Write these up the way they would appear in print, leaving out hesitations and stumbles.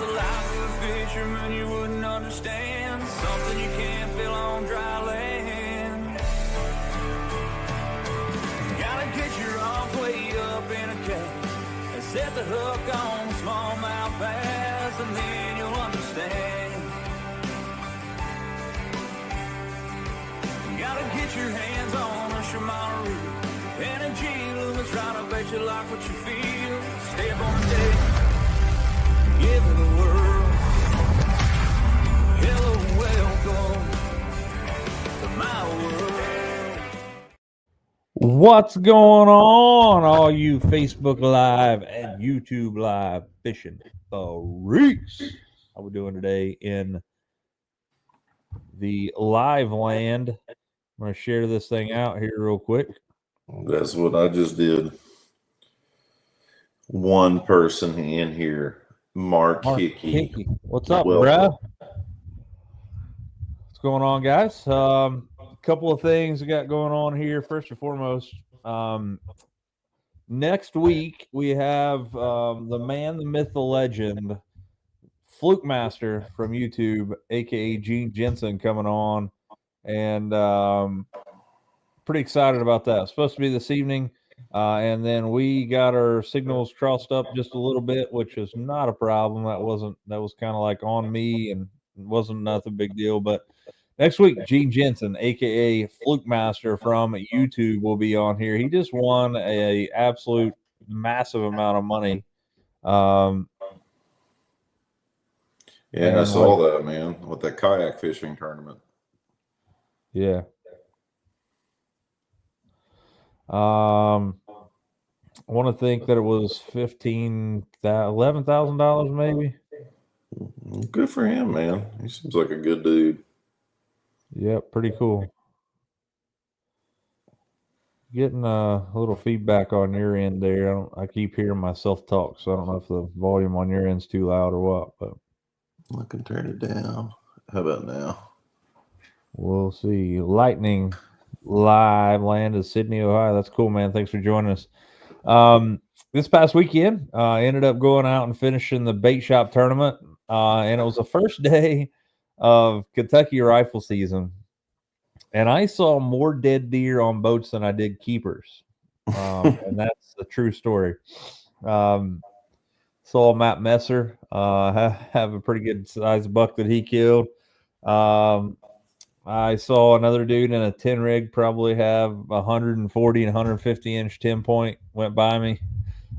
the life of a fisherman you wouldn't understand. Something you can't feel on dry land. Gotta get your arms way up in a cage and set the hook on smallmouth bass, and then you'll understand. Gotta get your hands on a Shimano reel and a G-Loomis trying to bet you like what you feel. Step on a day, give it a whirl. Hello, welcome to my world. What's going on, all you Facebook Live and YouTube Live fishing freaks? How we doing today in the live land? I'm going to share this thing out here real quick. That's what I just did. One person in here, Mark Hickey. What's up, Welcome. bruh? What's going on, guys? A couple of things we got going on here. First and foremost, next week we have the man, the myth, the legend, Fluke Master from YouTube, aka Gene Jensen, coming on, and pretty excited about that. It's supposed to be this evening, and then we got our signals crossed up just a little bit, which is not a problem. That was kind of like on me, and wasn't nothing big deal. But next week, Gene Jensen, aka Fluke Master from YouTube, will be on here. He just won a absolute massive amount of money. Yeah, I saw that, man, with that kayak fishing tournament. Yeah. I want to think that it was $11,000 maybe. Good for him, man. He seems like a good dude. Yeah, pretty cool. Getting a little feedback on your end there. I keep hearing myself talk, so I don't know if the volume on your end's too loud or what, but I can turn it down. How about now? We'll see. Lightning live landed Sydney, Ohio. That's cool, man. Thanks for joining us. This past weekend, I ended up going out and finishing the bait shop tournament, and it was the first day of Kentucky rifle season, and I saw more dead deer on boats than I did keepers, and that's the true story. Saw Matt Messer have a pretty good sized buck that he killed. I saw another dude in a 10 rig probably have 140 and 150 inch 10 point went by me.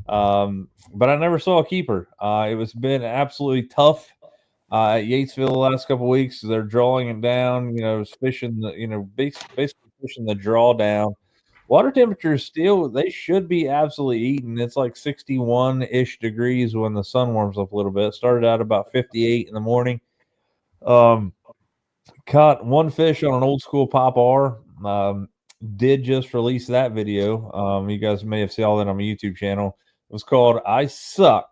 But I never saw a keeper. It was been absolutely tough at Yatesville the last couple of weeks. They're drawing it down, fishing the, basically fishing the drawdown. Water temperatures still, they should be absolutely eating. It's like 61-ish degrees when the sun warms up a little bit. It started out about 58 in the morning. Caught one fish on an old school Pop R. Did just release that video. You guys may have seen all that on my YouTube channel. It was called I Suck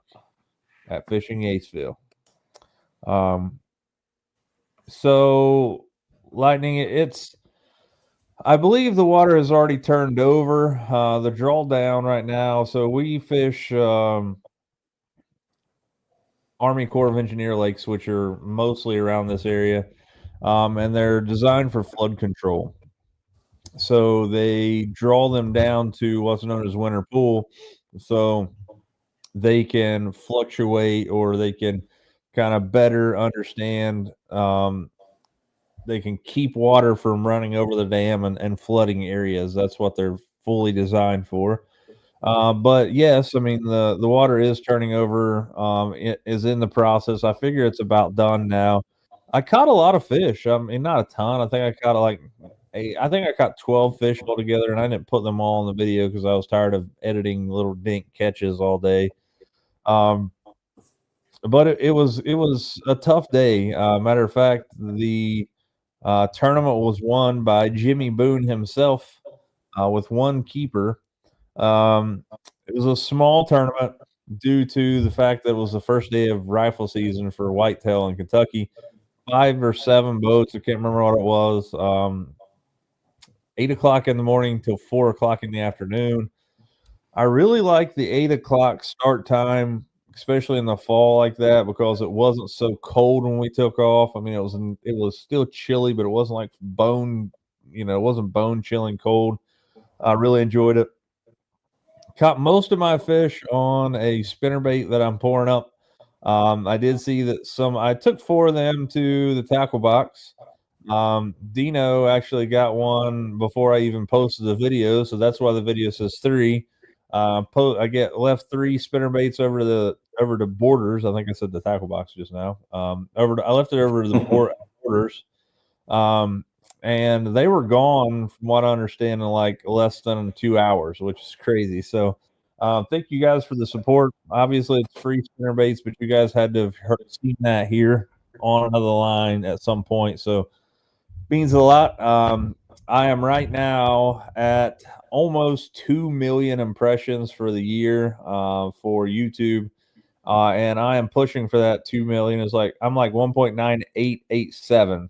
at Fishing Yatesville. So Lightning, I believe the water has already turned over. The drawdown right now. So we fish Army Corps of Engineer lakes, which are mostly around this area. And they're designed for flood control. So they draw them down to what's known as winter pool. So they can fluctuate, or they can kind of better understand. They can keep water from running over the dam and flooding areas. That's what they're fully designed for. But yes, I mean, the water is turning over. It is in the process. I figure it's about done now. I caught a lot of fish. I mean, not a ton. I think I caught I caught 12 fish altogether, and I didn't put them all in the video because I was tired of editing little dink catches all day. But it was a tough day. Matter of fact, the tournament was won by Jimmy Boone himself with one keeper. It was a small tournament due to the fact that it was the first day of rifle season for whitetail in Kentucky. 5 or 7 boats. I can't remember what it was. 8 o'clock in the morning till 4 o'clock in the afternoon. I really like the 8 o'clock start time especially in the fall like that, because it wasn't so cold when we took off. I mean, it was still chilly, but it wasn't like it wasn't bone chilling cold. I really enjoyed it. Caught most of my fish on a spinnerbait that I'm pouring up. I did see that I took 4 of them to the tackle box. Dino actually got one before I even posted the video, so that's why the video says 3. I left 3 spinnerbaits over to Borders. I think I said the tackle box just now. I left it over to the Borders. And they were gone, from what I understand, in like less than 2 hours, which is crazy. So, thank you guys for the support. Obviously, it's free spinnerbaits, but you guys had to have seen that here on another line at some point. So, means a lot. I am right now at almost 2 million impressions for the year for YouTube. And I am pushing for that 2 million. I'm like 1.9887.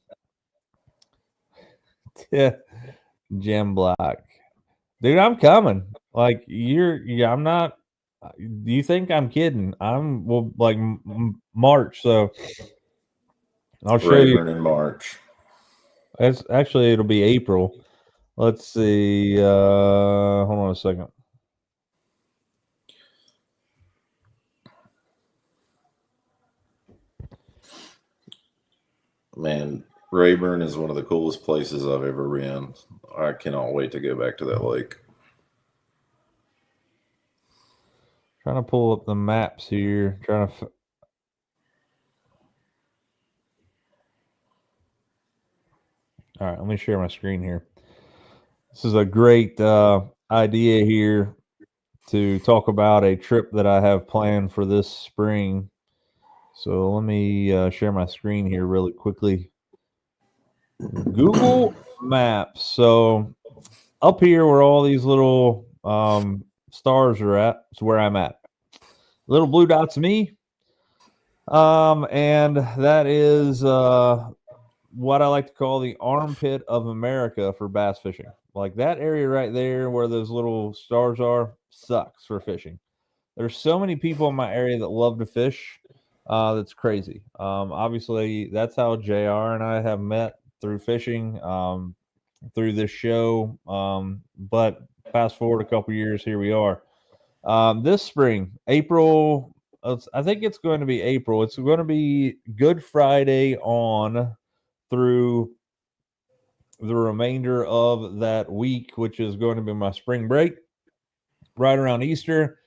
Yeah, Jim Black, dude, I'm coming. Like I'm not. Do you think I'm kidding? Like March, so I'll show you. Rayburn in March. It'll be April. Let's see. Hold on a second. Man, Rayburn is one of the coolest places I've ever been. I cannot wait to go back to that lake. Trying to pull up the maps here. All right, let me share my screen here. This is a great idea here to talk about a trip that I have planned for this spring. So let me share my screen here really quickly. Google Maps. So up here where all these little stars are at, is where I'm at. Little blue dot's me. And that is what I like to call the armpit of America for bass fishing. Like that area right there where those little stars are sucks for fishing. There's so many people in my area that love to fish. That's crazy. Obviously, that's how JR and I have met through fishing, through this show. But fast forward a couple years, here we are. This spring, April, I think it's going to be April. It's going to be Good Friday on through the remainder of that week, which is going to be my spring break, right around Easter.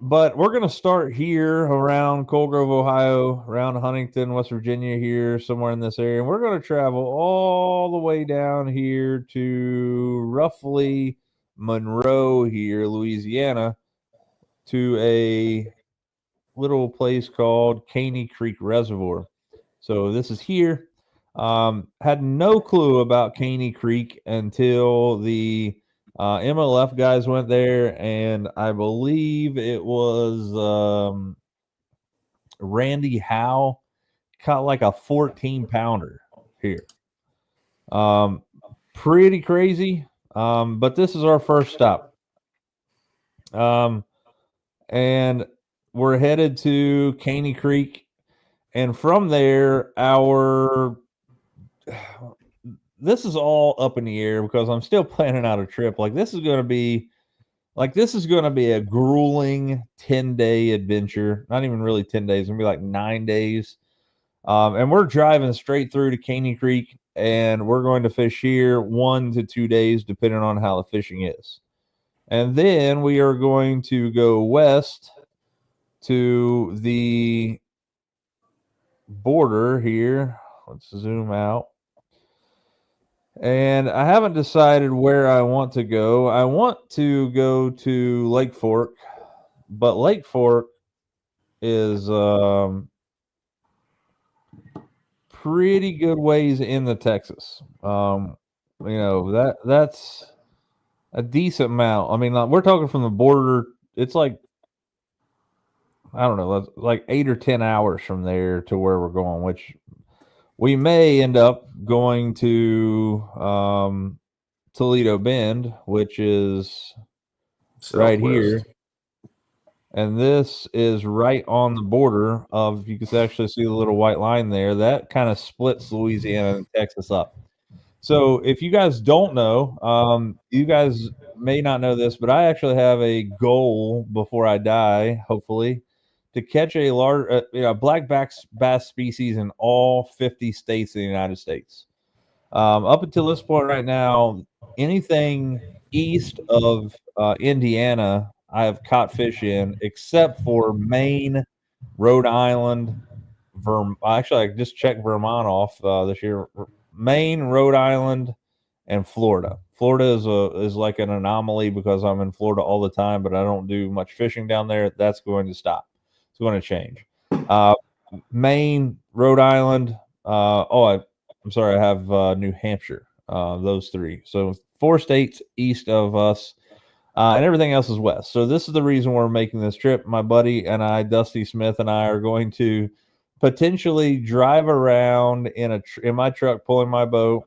But we're going to start here around Cold Grove, Ohio, around Huntington, West Virginia, here somewhere in this area. And we're going to travel all the way down here to roughly Monroe here, Louisiana, to a little place called Caney Creek Reservoir. So this is here. Had no clue about Caney Creek until the MLF guys went there, and I believe it was Randy Howe caught like a 14-pounder here. Pretty crazy. But this is our first stop. And we're headed to Caney Creek, and from there, this is all up in the air because I'm still planning out a trip. Like this is going to be a grueling 10-day adventure. Not even really 10 days. It's going to be like 9 days. And we're driving straight through to Caney Creek, and we're going to fish here 1 to 2 days, depending on how the fishing is. And then we are going to go west to the border here. Let's zoom out. And I haven't decided where I want to go. I want to go to Lake Fork, but Lake Fork is pretty good ways into Texas. That's a decent amount. I mean, we're talking from the border. It's like, I don't know, like 8 or 10 hours from there to where we're going, which we may end up going to Toledo Bend, which is Southwest. Right here. And this is right on the border of, you can actually see the little white line there. That kind of splits Louisiana and Texas up. So if you guys don't know, you guys may not know this, but I actually have a goal before I die, hopefully, to catch a large, black bass species in all 50 states in the United States. Up until this point right now, anything east of Indiana, I have caught fish in, except for Maine, Rhode Island, Actually, I just checked Vermont off this year. Maine, Rhode Island, and Florida. Florida is like an anomaly because I'm in Florida all the time, but I don't do much fishing down there. That's going to stop. It's going to change. Maine, Rhode Island. I'm sorry. I have New Hampshire. Those three. So 4 states east of us, and everything else is west. So this is the reason we're making this trip. My buddy and I, Dusty Smith, and I are going to potentially drive around in my truck, pulling my boat.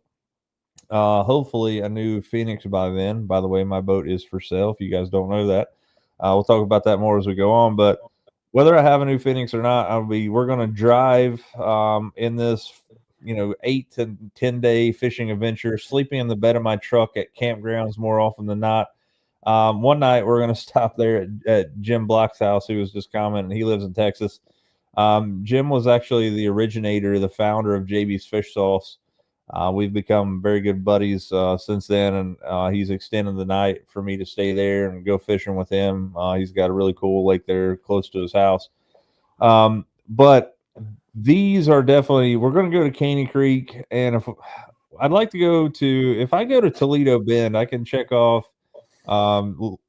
Hopefully a new Phoenix by then. By the way, my boat is for sale. If you guys don't know that, we'll talk about that more as we go on. But whether I have a new Phoenix or not, we're going to drive in this 8 to 10-day fishing adventure, sleeping in the bed of my truck at campgrounds more often than not. One night we're going to stop there at Jim Block's house, who was just commenting. He lives in Texas. Jim was actually the originator, the founder of JB's Fish Sauce. We've become very good buddies since then, and he's extended the night for me to stay there and go fishing with him. He's got a really cool lake there close to his house. But these are definitely, we're going to go to Caney Creek, and if I go to Toledo Bend, I can check off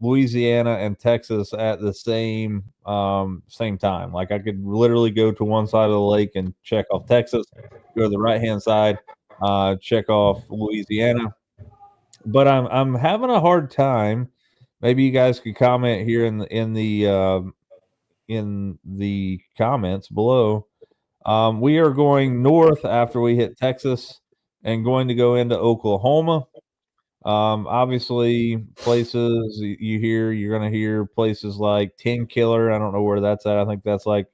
Louisiana and Texas at the same time. Like I could literally go to one side of the lake and check off Texas, go to the right hand side, check off Louisiana. But I'm having a hard time. Maybe you guys could comment here in the comments below. We are going north after we hit Texas and going to go into Oklahoma. Obviously, places you're going to hear places like Tin Killer. I don't know where that's at. I think that's like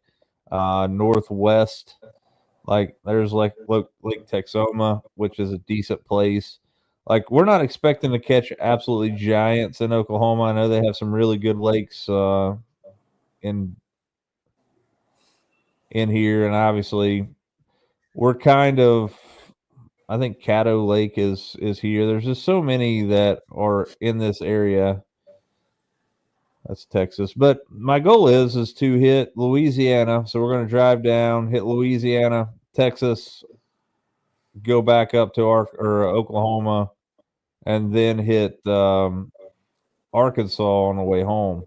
northwest. Like there's like Lake Texoma, which is a decent place. Like we're not expecting to catch absolutely giants in Oklahoma. I know they have some really good lakes in here, and obviously we're kind of, I think Caddo Lake is here. There's just so many that are in this area. That's Texas. But my goal is to hit Louisiana. So we're going to drive down, hit Louisiana, Texas, go back up to Oklahoma, and then hit Arkansas on the way home.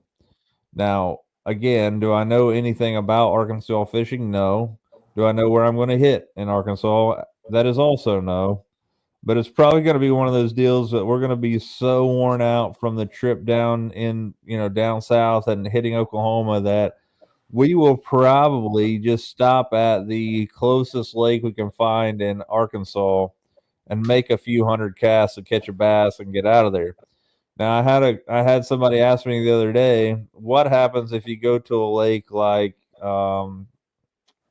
Now, again, do I know anything about Arkansas fishing? No. Do I know where I'm going to hit in Arkansas? That is also no. But it's probably going to be one of those deals that we're going to be so worn out from the trip down south and hitting Oklahoma that we will probably just stop at the closest lake we can find in Arkansas and make a few hundred casts to catch a bass and get out of there. Now, I had somebody ask me the other day, what happens if you go to a lake like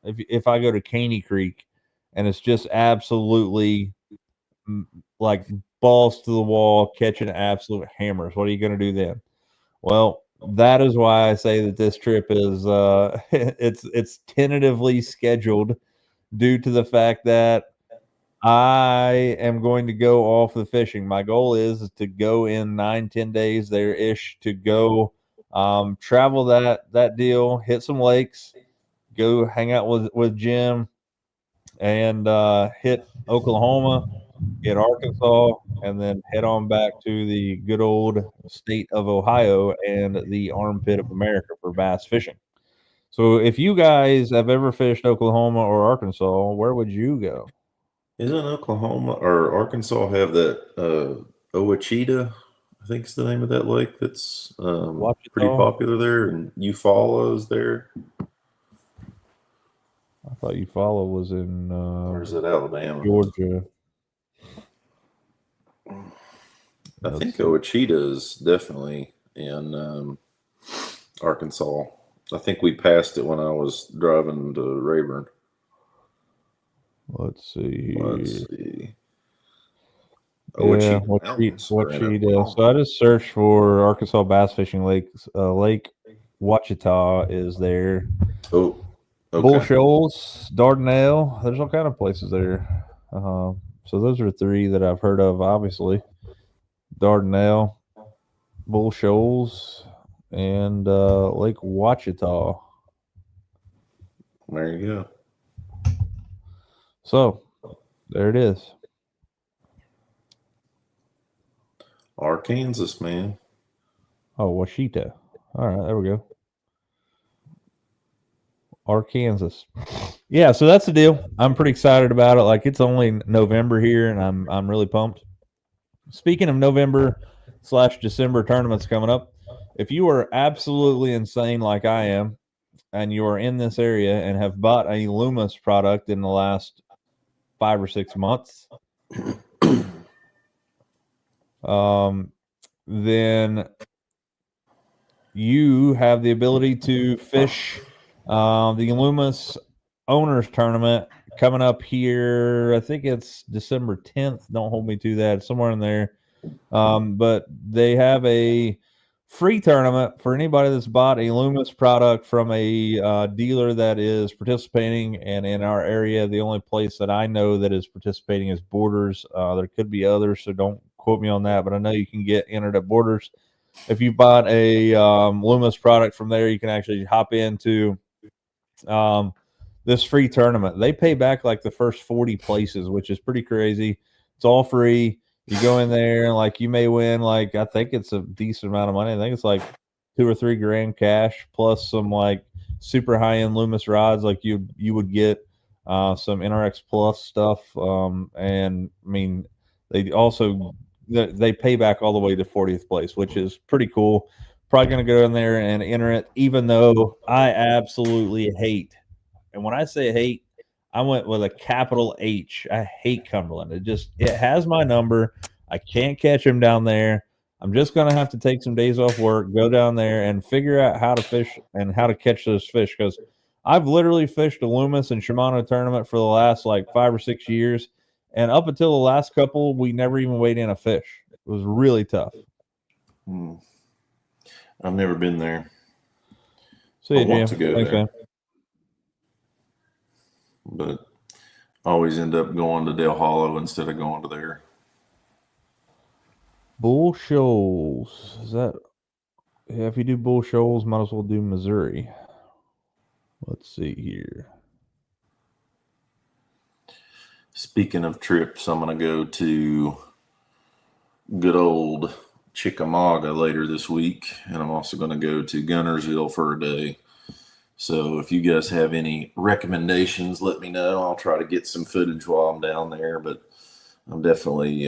if I go to Caney Creek and it's just absolutely like balls to the wall, catching absolute hammers? What are you going to do then? Well, that is why I say that this trip is it's tentatively scheduled due to the fact that I am going to go off the fishing. My goal is to go in 9-10 days there ish, to go travel that deal, hit some lakes, go hang out with Jim, and hit Oklahoma, hit Arkansas, and then head on back to the good old state of Ohio and the armpit of America for bass fishing. So if you guys have ever fished Oklahoma or Arkansas, where would you go? Isn't Oklahoma or Arkansas have that Ouachita? I think it's the name of that lake that's pretty popular there, and Eufaula is there. I thought Eufaula was in or is it Alabama? Georgia. I think Ouachita is definitely in Arkansas. I think we passed it when I was driving to Rayburn. Let's see. Let's see. Yeah, what she does. So I just searched for Arkansas Bass Fishing Lakes. Lake Ouachita is there. Oh, okay. Bull Shoals, Dardanelle. There's all kind of places there. So those are three that I've heard of. Obviously, Dardanelle, Bull Shoals, and Lake Ouachita. There you go. So there it is. Arkansas, man. Oh, Ouachita. All right, there we go. Arkansas. Yeah, so that's the deal. I'm pretty excited about it. Like, it's only November here, and I'm really pumped. Speaking of November/December tournaments coming up, if you are absolutely insane like I am, and you are in this area and have bought a Loomis product in the last 5 or 6 months, then you have the ability to fish the Loomis Owners Tournament coming up here. I think it's December 10th. Don't hold me to that. Somewhere in there. But they have a free tournament for anybody that's bought a Loomis product from a dealer that is participating. And in our area, the only place that I know that is participating is Borders. There could be others, so don't quote me on that. But I know you can get entered at Borders. If you bought a Loomis product from there, you can actually hop into this free tournament. They pay back like the first 40 places, which is pretty crazy. It's all free. You go in there and like you may win like I think it's a decent amount of money. I think it's like $2 or $3 grand cash plus some like super high end Loomis rods like you would get some NRX Plus stuff. And I mean they also they pay back all the way to 40th place, which is pretty cool. Probably going to go in there and enter it, even though I absolutely hate. And when I say hate, I went with a capital H. I hate Cumberland. It has my number. I can't catch him down there. I'm just going to have to take some days off work, go down there and figure out how to fish and how to catch those fish. Because I've literally fished a Loomis and Shimano tournament for the last like 5 or 6 years. And up until the last couple, we never even weighed in a fish. It was really tough. I've never been there. See you, I want Jim. to go Thanks, there. man. But I always end up going to Dale Hollow instead of going to there. Bull Shoals. Is that? Yeah, if you do Bull Shoals, might as well do Missouri. Let's see here. Speaking of trips, I'm going to go to good old Chickamauga later this week, and I'm also going to go to Gunnersville for a day. So if you guys have any recommendations, let me know. I'll try to get some footage while I'm down there, but I'm definitely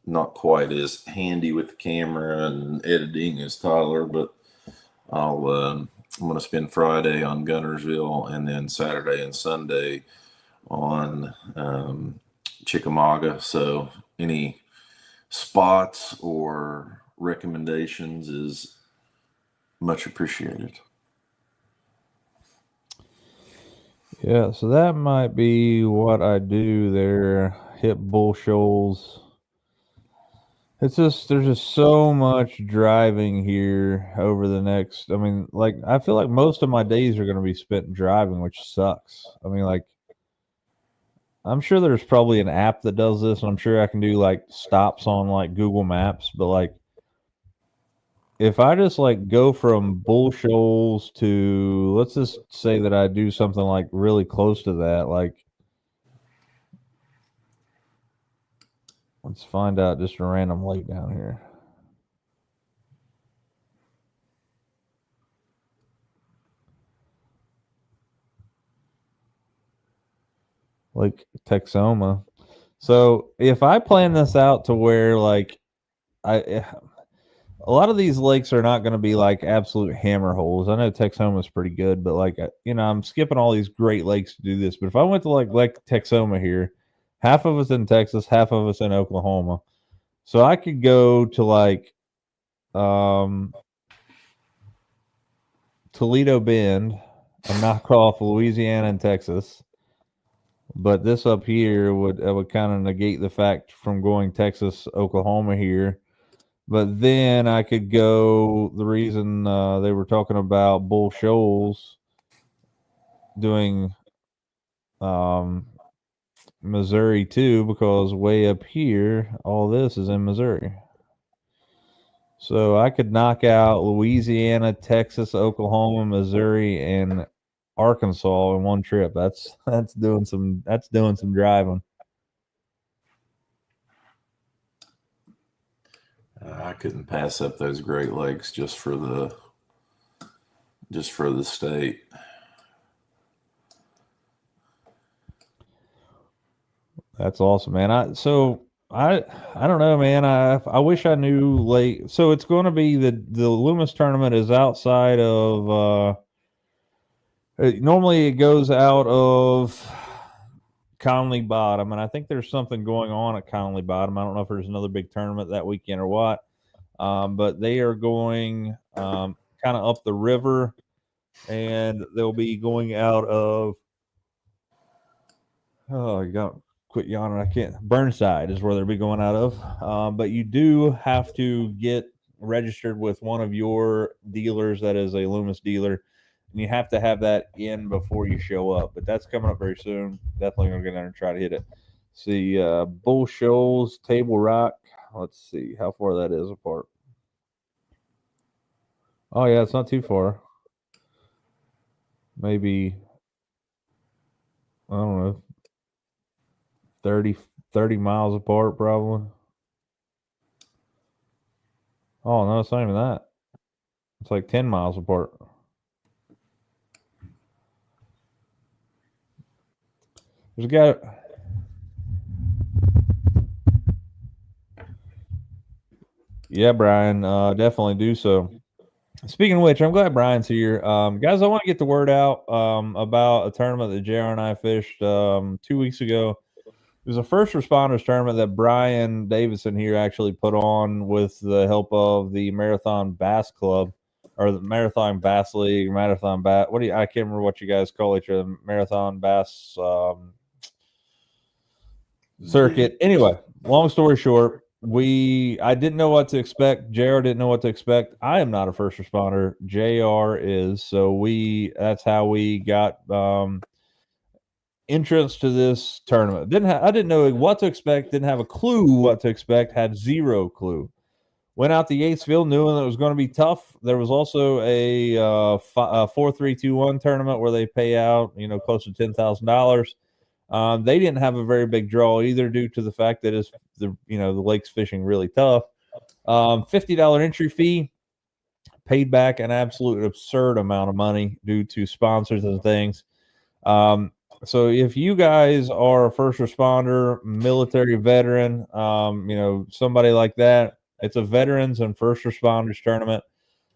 not quite as handy with the camera and editing as Tyler, but I'm going to spend Friday on Gunnersville and then Saturday and Sunday on Chickamauga. So any spots or recommendations is much appreciated. Yeah, so that might be what I do there. Hit Bull Shoals. It's just there's just so much driving here over the next. I mean, like I feel like most of my days are going to be spent driving, which sucks. I mean, like I'm sure there's probably an app that does this, and I'm sure I can do like stops on like Google Maps, but like if I just like go from Bull Shoals to let's just say that I do something like really close to that, like let's find out just a random lake down here. Like Texoma. So if I plan this out to where like a lot of these lakes are not going to be like absolute hammer holes. I know Texoma is pretty good, but like I'm skipping all these great lakes to do this. But if I went to like Lake Texoma here, half of us in Texas, half of us in Oklahoma, so I could go to like Toledo Bend, a knockoff Louisiana and Texas. But this up here would kind of negate the fact from going Texas, Oklahoma here. But then I could go the reason they were talking about Bull Shoals doing Missouri too, because way up here, all this is in Missouri. So I could knock out Louisiana, Texas, Oklahoma, Missouri, and Arkansas in one trip. That's doing some driving. I couldn't pass up those Great Lakes just for the state. That's awesome, man. I don't know, man. I wish I knew late. So it's going to be the Loomis tournament is outside of normally it goes out of Conley Bottom, and I think there's something going on at Conley Bottom. I don't know if there's another big tournament that weekend or what. But they are going kind of up the river, and they'll be going out of you got quit yawning. I can't. Burnside is where they'll be going out of. But you do have to get registered with one of your dealers that is a Loomis dealer, and you have to have that in before you show up. But that's coming up very soon. Definitely gonna get there and try to hit it. See, Bull Shoals, Table Rock. Let's see how far that is apart. Oh yeah, it's not too far. Maybe I don't know, 30 miles apart probably. Oh no, it's not even that. It's like 10 miles apart. There's a guy. Yeah, Brian, definitely do so. Speaking of which, I'm glad Brian's here. Guys, I want to get the word out about a tournament that JR and I fished 2 weeks ago. It was a first responders tournament that Brian Davidson here actually put on with the help of the Marathon Bass Club, or the Marathon Bass League, Marathon Bass. I can't remember what you guys call each other. Marathon Bass Circuit. Anyway, long story short, I didn't know what to expect. JR didn't know what to expect. I am not a first responder. JR is. So that's how we got entrance to this tournament. I didn't know what to expect. Didn't have a clue what to expect. Had zero clue. Went out to Yatesville knowing that it was going to be tough. There was also a 4-3-2-1 tournament where they pay out close to $10,000. They didn't have a very big draw either, due to the fact that the lake's fishing really tough. $50 entry fee, paid back an absolute absurd amount of money due to sponsors and things. So if you guys are a first responder, military veteran, somebody like that, it's a veterans and first responders tournament.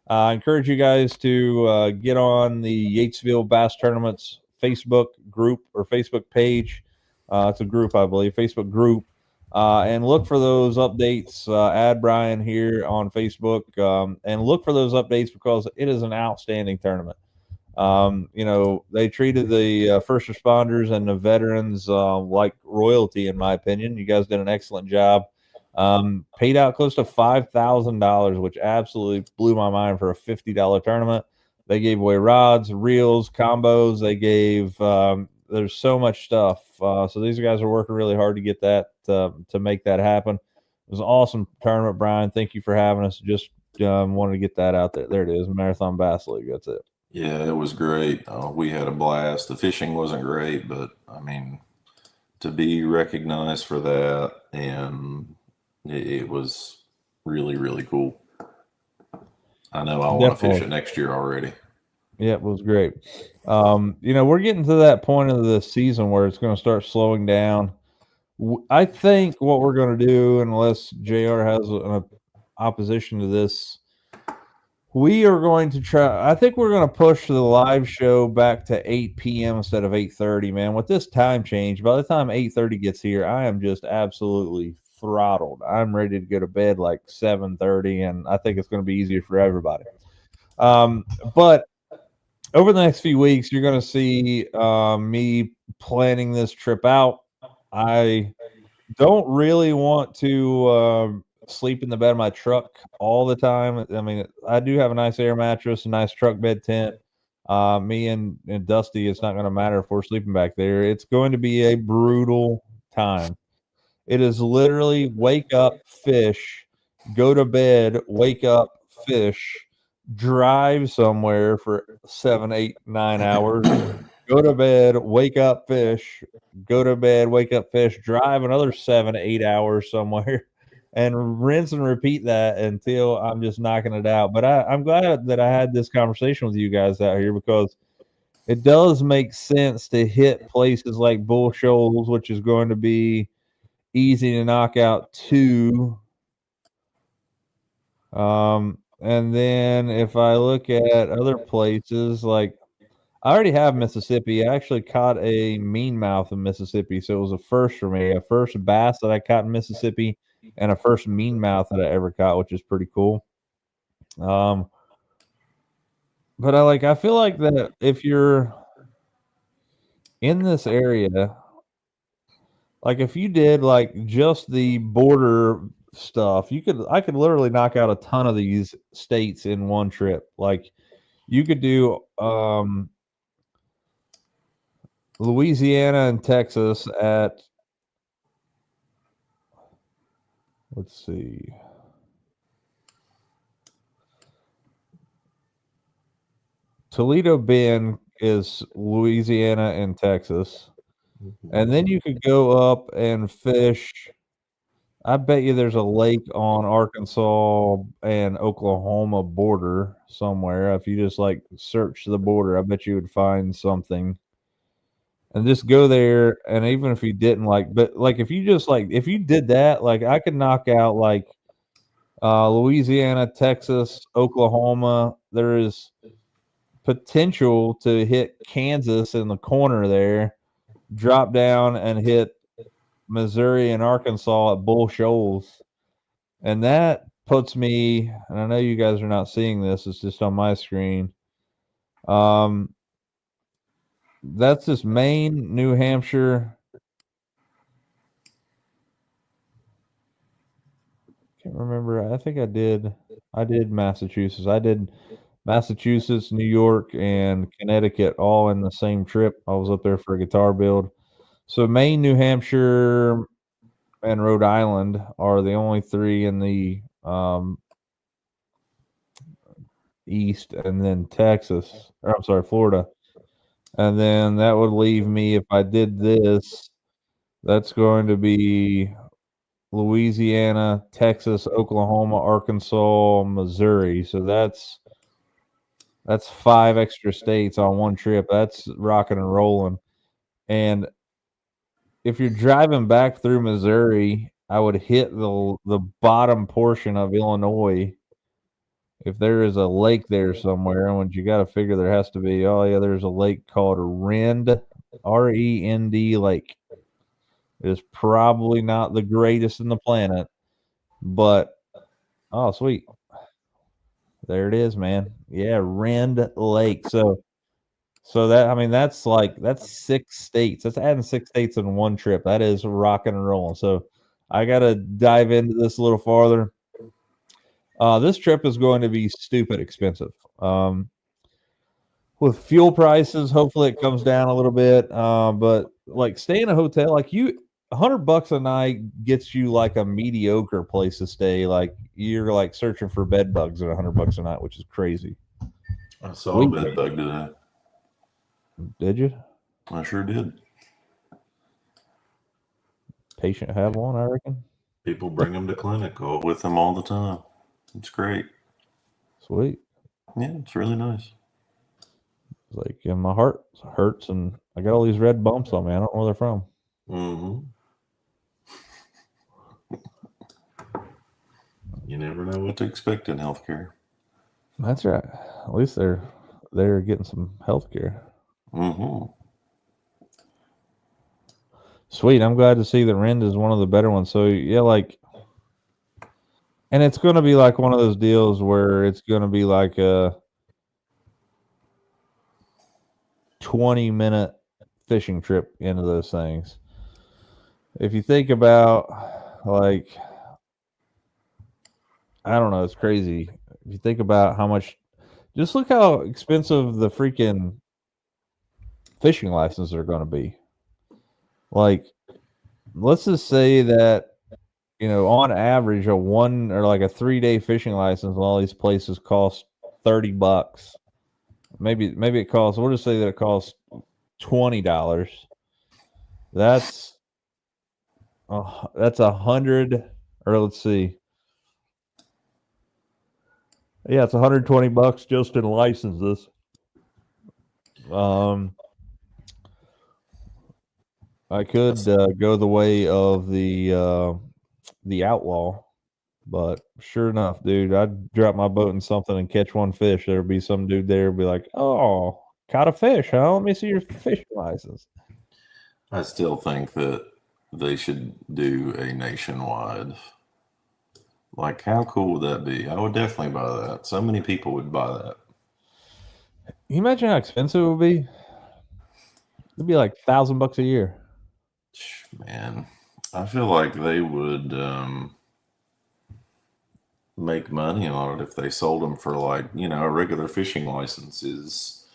I encourage you guys to get on the Yatesville Bass Tournaments Facebook group or Facebook page. It's a group, I believe, Facebook group. And look for those updates. Add Brian here on Facebook and look for those updates because it is an outstanding tournament. They treated the first responders and the veterans like royalty, in my opinion. You guys did an excellent job. Paid out close to $5,000, which absolutely blew my mind for a $50 tournament. They gave away rods, reels, combos. They gave there's so much stuff. So these guys are working really hard to get that to make that happen. It was an awesome tournament, Brian. Thank you for having us. Just wanted to get that out there. There it is, Marathon Bass League. That's it. Yeah, it was great. We had a blast. The fishing wasn't great, but I mean, to be recognized for that, and it was really, really cool. I know I want to fish it next year already. Yeah, it was great. We're getting to that point of the season where it's going to start slowing down. I think what we're going to do, unless JR has an opposition to this, we are going to try. I think we're going to push the live show back to 8 p.m. instead of 8:30. Man, with this time change, by the time 8:30 gets here, I am just absolutely throttled. I'm ready to go to bed like 7:30, and I think it's going to be easier for everybody. But over the next few weeks, you're going to see me planning this trip out. I don't really want to sleep in the bed of my truck all the time. I mean, I do have a nice air mattress, a nice truck bed tent. Me and Dusty, it's not going to matter if we're sleeping back there. It's going to be a brutal time. It is literally wake up, fish, go to bed, wake up, fish, drive somewhere for 7, 8, 9 hours, go to bed, wake up, fish, go to bed, wake up, fish, drive another 7, 8 hours somewhere, and rinse and repeat that until I'm just knocking it out. But I'm glad that I had this conversation with you guys out here because it does make sense to hit places like Bull Shoals, which is going to be easy to knock out too. And then if I look at other places, like I already have Mississippi. I actually caught a meanmouth in Mississippi, so it was a first for me. A first bass that I caught in Mississippi, and a first meanmouth that I ever caught, which is pretty cool. But I feel like that if you're in this area, like if you did like just the border stuff, I could literally knock out a ton of these states in one trip. Like you could do Louisiana and Texas at, let's see. Toledo Bend is Louisiana and Texas. And then you could go up and fish. I bet you there's a lake on Arkansas and Oklahoma border somewhere. If you just like search the border, I bet you would find something. And just go there. And even if you didn't but like if you just like if you did that, like I could knock out like Louisiana, Texas, Oklahoma. There is potential to hit Kansas in the corner there, drop down and hit Missouri and Arkansas at Bull Shoals. And that puts me, and I know you guys are not seeing this, it's just on my screen. That's just Maine, New Hampshire. Can't remember. I think I did Massachusetts. I did Massachusetts, New York, and Connecticut all in the same trip. I was up there for a guitar build. So Maine, New Hampshire, and Rhode Island are the only three in the east, and then Texas, or I'm sorry, Florida. And then that would leave me, if I did this, that's going to be Louisiana, Texas, Oklahoma, Arkansas, Missouri. So that's 5 extra states on one trip. That's rocking and rolling. And if you're driving back through Missouri, I would hit the bottom portion of Illinois. If there is a lake there somewhere, and you got to figure there has to be. Oh yeah, there's a lake called Rend, Rend Lake. It is probably not the greatest in the planet, but oh sweet, there it is, man. Yeah, Rend Lake. So that, I mean, that's 6 states. That's adding 6 states in one trip. That is rocking and rolling. So I got to dive into this a little farther. This trip is going to be stupid expensive. With fuel prices, hopefully it comes down a little bit. But like stay in a hotel, like $100 a night gets you like a mediocre place to stay. Like you're like searching for bed bugs at $100 a night, which is crazy. I saw a bed bug today. Did you? I sure did. Patient have one, I reckon. People bring them to clinic with them all the time. It's great. Sweet. Yeah, it's really nice. It's like my heart hurts and I got all these red bumps on me. I don't know where they're from. Mm-hmm. You never know what to expect in healthcare. That's right. At least they're getting some healthcare. Mm-hmm. Sweet. I'm glad to see that Rend is one of the better ones. So yeah, like, and it's going to be like one of those deals where it's going to be like 20-minute fishing trip into those things. If you think about, like, I don't know, it's crazy. If you think about how much, just look how expensive the freaking fishing licenses are going to be. Like, let's just say that, on average, a 1 or like a 3-day fishing license in all these places costs $30. Maybe it costs. We'll just say that it costs $20. That's that's 100, or let's see. Yeah, it's $120 just in licenses. I could go the way of the outlaw, but sure enough, dude, I'd drop my boat in something and catch one fish. There'd be some dude there, be like, "Oh, caught a fish, huh? Let me see your fishing license." I still think that they should do a nationwide. Like, how cool would that be? I would definitely buy that. So many people would buy that. Can you imagine how expensive it would be? It'd be like $1,000 a year. Man, I feel like they would make money on it if they sold them for, like, a regular fishing license is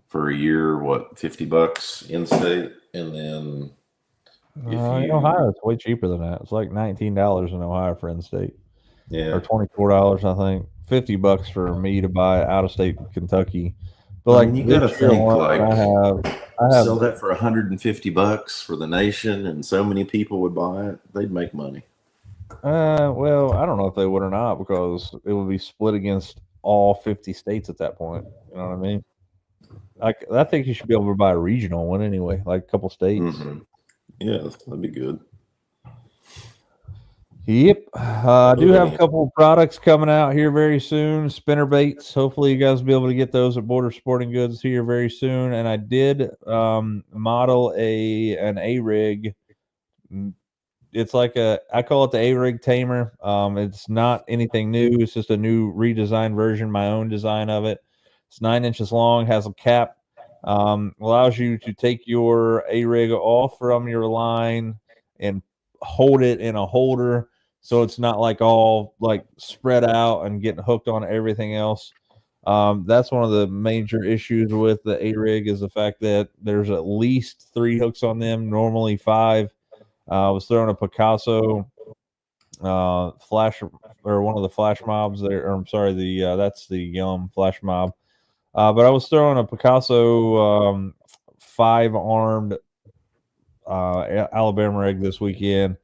for a year, what, $50 in state? And then if In you, Ohio, it's way cheaper than that. It's like $19 in Ohio for in-state, yeah, or $24, I think. $50 for me to buy out of state Kentucky. But I like mean, you got this to year think, alone, like, I have. sell that for $150 for the nation, and so many people would buy it, they'd make money. Well, I don't know if they would or not, because it would be split against all 50 states at that point. You know what I mean? Like, I think you should be able to buy a regional one anyway, like a couple states. Mm-hmm. Yeah, that'd be good. Yep. I do But have a anyhow, couple of products coming out here very soon. Spinner baits. Hopefully, you guys will be able to get those at Border Sporting Goods here very soon. And I did model an A rig. It's like I call it the A rig tamer. It's not anything new. It's just a new redesigned version, my own design of it. It's 9 inches long, has a cap, allows you to take your A rig off from your line and hold it in a holder, so it's not like all like spread out and getting hooked on everything else. That's one of the major issues with the A rig, is the fact that there's at least 3 hooks on them, normally 5. I was throwing a Picasso flash, or one of the flash mobs there. Or I'm sorry, that's the flash mob. But I was throwing a Picasso 5-armed Alabama rig this weekend.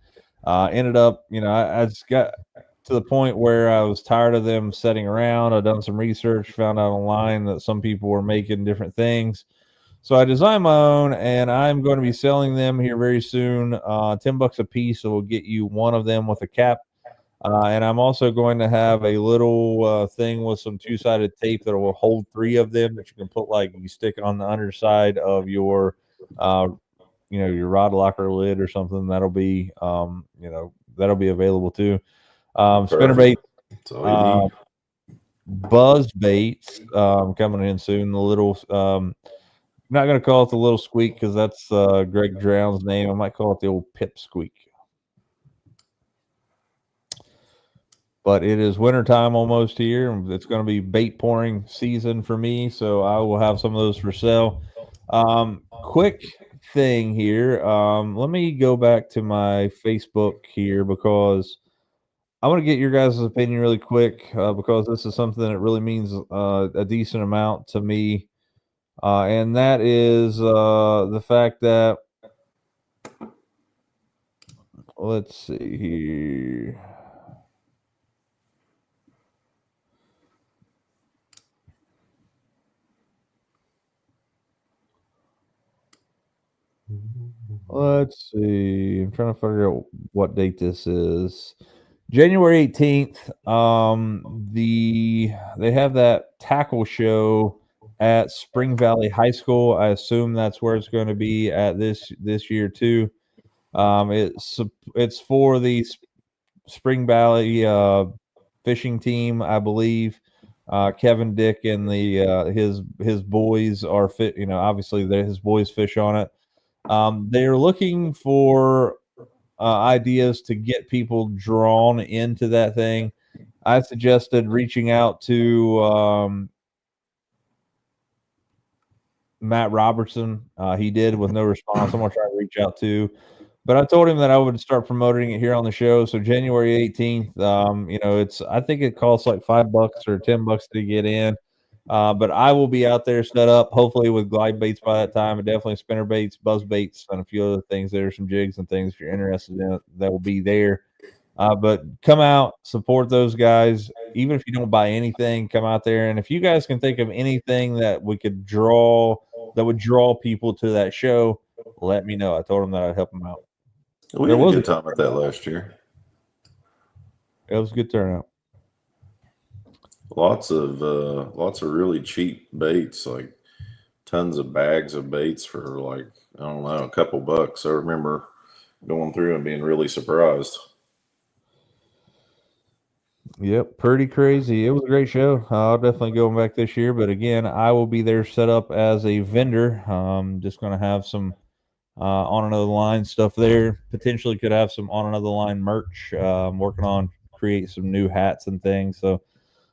Ended up, I just got to the point where I was tired of them sitting around. I'd done some research, found out online that some people were making different things. So I designed my own, and I'm going to be selling them here very soon. $10 a piece, so we'll get you one of them with a cap. And I'm also going to have a little thing with some 2-sided tape that will hold 3 of them that you can put, like, you stick it on the underside of your, your rod locker lid or something. That'll be available too. Spinnerbait, that's all you need. buzz baits coming in soon. The little I'm not going to call it the little squeak, because that's Greg Drown's name. I might call it the old pip squeak. But it is wintertime almost here, and it's going to be bait pouring season for me, so I will have some of those for sale. Quick thing here. Let me go back to my Facebook here, because I want to get your guys' opinion really quick, because this is something that really means a decent amount to me. And that is the fact that, let's see here. Let's see. I'm trying to figure out what date this is. January 18th. They have that tackle show at Spring Valley High School. I assume that's where it's going to be at this year too. It's for the Spring Valley fishing team, I believe. Kevin Dick and the his boys are fit. Obviously his boys fish on it. They're looking for ideas to get people drawn into that thing. I suggested reaching out to Matt Robertson. He did with no response. I'm gonna try to reach out to, but I told him that I would start promoting it here on the show. So January 18th, I think it costs like $5 or $10 to get in. But I will be out there set up, hopefully with glide baits by that time, and definitely spinner baits, buzz baits, and a few other things. There's some jigs and things if you're interested in it that will be there. But come out, support those guys. Even if you don't buy anything, come out there. And if you guys can think of anything that we could draw that would draw people to that show, let me know. I told them that I'd help them out. We had a good time at that last year. It was a good turnout. Lots of really cheap baits, like tons of bags of baits for like, I don't know, a couple bucks. I remember going through and being really surprised. Yep, pretty crazy. It was a great show. I'll definitely go back this year, but again, I will be there set up as a vendor. Just going to have some On Another Line stuff there. Potentially could have some On Another Line merch. I'm working on create some new hats and things. So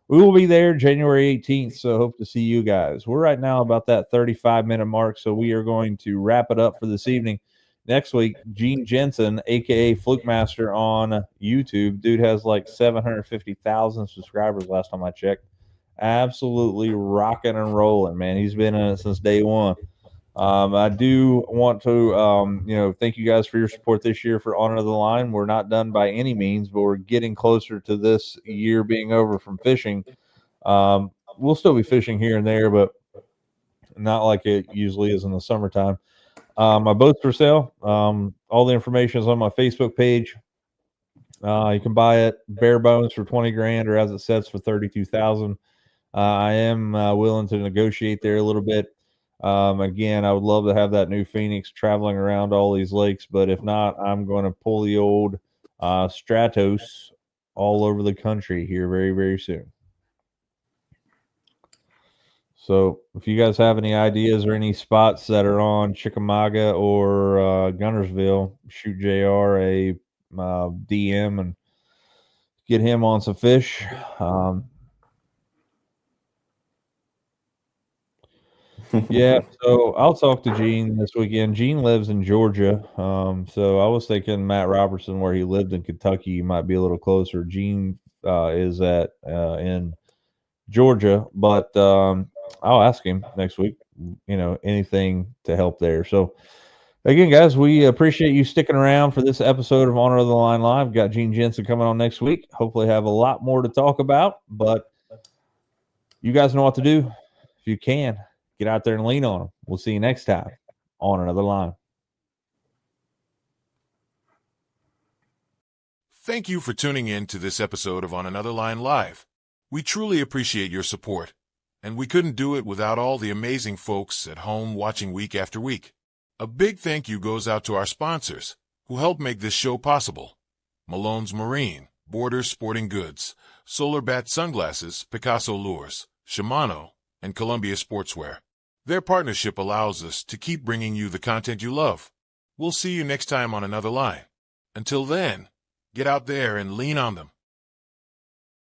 we will be there January 18th. So hope to see you guys. We're right now about that 35-minute mark. So we are going to wrap it up for this evening. Next week, Gene Jensen, a.k.a. Fluke Master on YouTube. Dude has like 750,000 subscribers last time I checked. Absolutely rocking and rolling, man. He's been in it since day one. I do want to, thank you guys for your support this year for On Another Line. We're not done by any means, but we're getting closer to this year being over from fishing. We'll still be fishing here and there, but not like it usually is in the summertime. My boat's for sale. All the information is on my Facebook page. You can buy it bare bones for 20 grand or as it sets for 32,000. I am willing to negotiate there a little bit. Again, I would love to have that new Phoenix traveling around all these lakes, but if not, I'm going to pull the old Stratos all over the country here very, very soon. So if you guys have any ideas or any spots that are on Chickamauga or Gunnersville, shoot JR a DM and get him on some fish. Yeah, so I'll talk to Gene this weekend. Gene lives in Georgia. So I was thinking Matt Robertson, where he lived in Kentucky, might be a little closer. Gene is in Georgia, but I'll ask him next week, anything to help there. So again, guys, we appreciate you sticking around for this episode of On Another Line Live. Got Gene Jensen coming on next week. Hopefully have a lot more to talk about, but you guys know what to do. If you can, get out there and lean on them. We'll see you next time on Another Line. Thank you for tuning in to this episode of On Another Line Live. We truly appreciate your support, and we couldn't do it without all the amazing folks at home watching week after week. A big thank you goes out to our sponsors, who help make this show possible. Malone's Marine, Borders Sporting Goods, Solar Bat Sunglasses, Picasso Lures, Shimano, and Columbia Sportswear. Their partnership allows us to keep bringing you the content you love. We'll see you next time on Another Line. Until then, get out there and lean on them.